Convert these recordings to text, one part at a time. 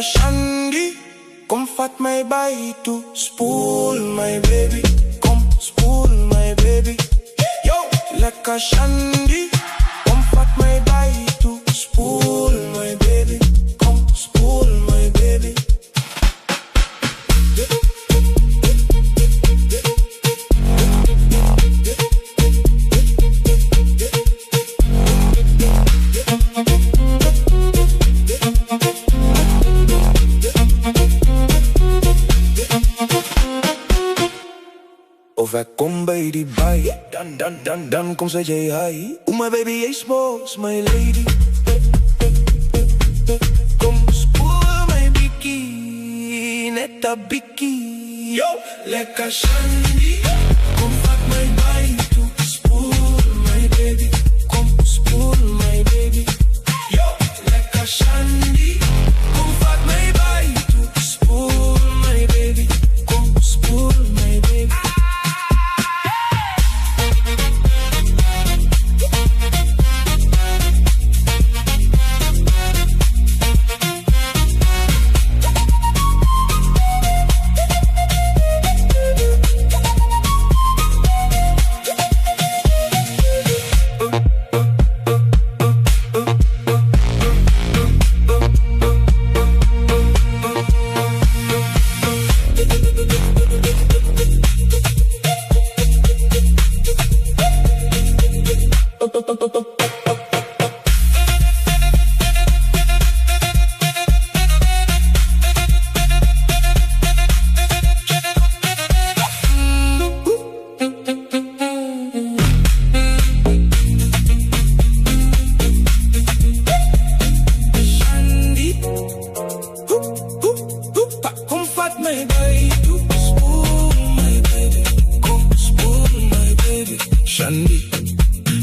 Lekker Shandy, kom vat my by toe. Spoel my baby, kom spoel my baby. Yo, lekker Shandy, kom vat my by toe. Spoel my baby, kom spoel my baby. Of ik kom bij die baai, dan kom zij jij high. Oh my baby, jij smoks, my lady. Kom spoel my bikkie, net a bikkie. Yo, lekker Shandy, kom vat my baai toe. Spoel my baby, kom spoel my baby. Yo, lekker Shandy, kom vat my baai toe. Spoel my baby, kom spoel my baby.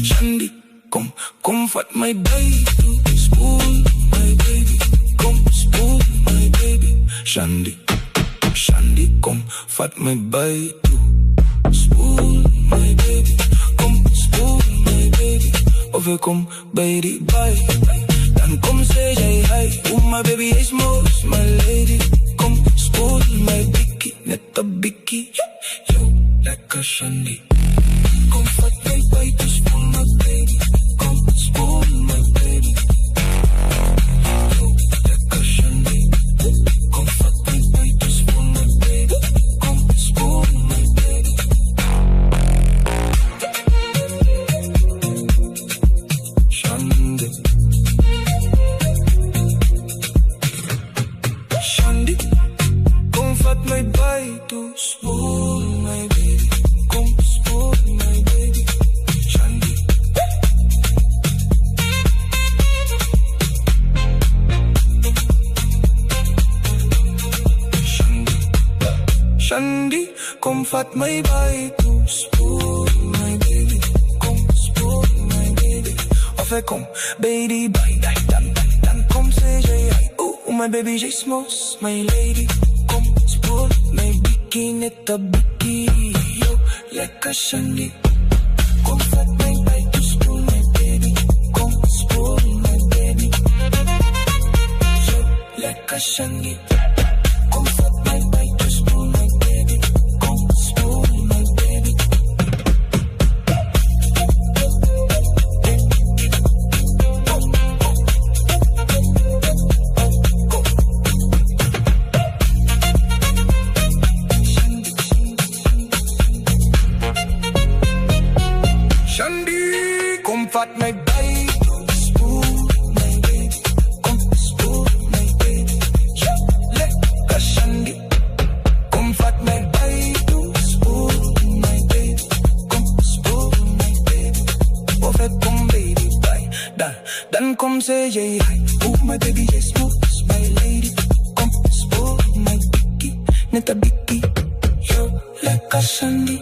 Shandy, kom vat my by toe. Spoel my baby, kom spoel my baby. Shandy, kom vat my by toe. Spoel my baby, kom spoel my baby. Of ik kom bij die bij, dan kom zij jij hi. Oh my baby, is most my lady. Kom spoel my bikkie, net a bikkie. Yo, lekker Shandy. Kom vat my by toe, spoel my baby. Kom spoel my baby. Yo, lekker Shandy. Kom vat my by toe, spoel my baby. Kom spoel my baby. Shandy, Shandy, kom vat my by toe, spoel my baby. Kom spoel my baby. Shandy. Shandy, kom vat my by toe. Spoel my baby. Kom spoel my baby. Of ik kom bij die bij, dan kom zij jij hi. Oh my baby, jij smoks, my lady. Kom spoel my bikkie, net a bikkie. Yo, lekker Shandy. Kom vat my by toe, spoel my baby. Kom spoel my baby. Yo, lekker Shandy. Kom vat my by toe, spoel my baby. Kom spoel my baby. Shandy, kom vat my by toe, spoel my baby. Kom spoel my baby. Ja, lekker Shandy. Kom vat my by toe, spoel my baby. Kom spoel my baby. Of ik kom baby bij, dan kom zij jij hi. Oh my baby, jij smooth, my lady. Kom spoel my bikkie, net a bikkie. Yo, lekker Shandy.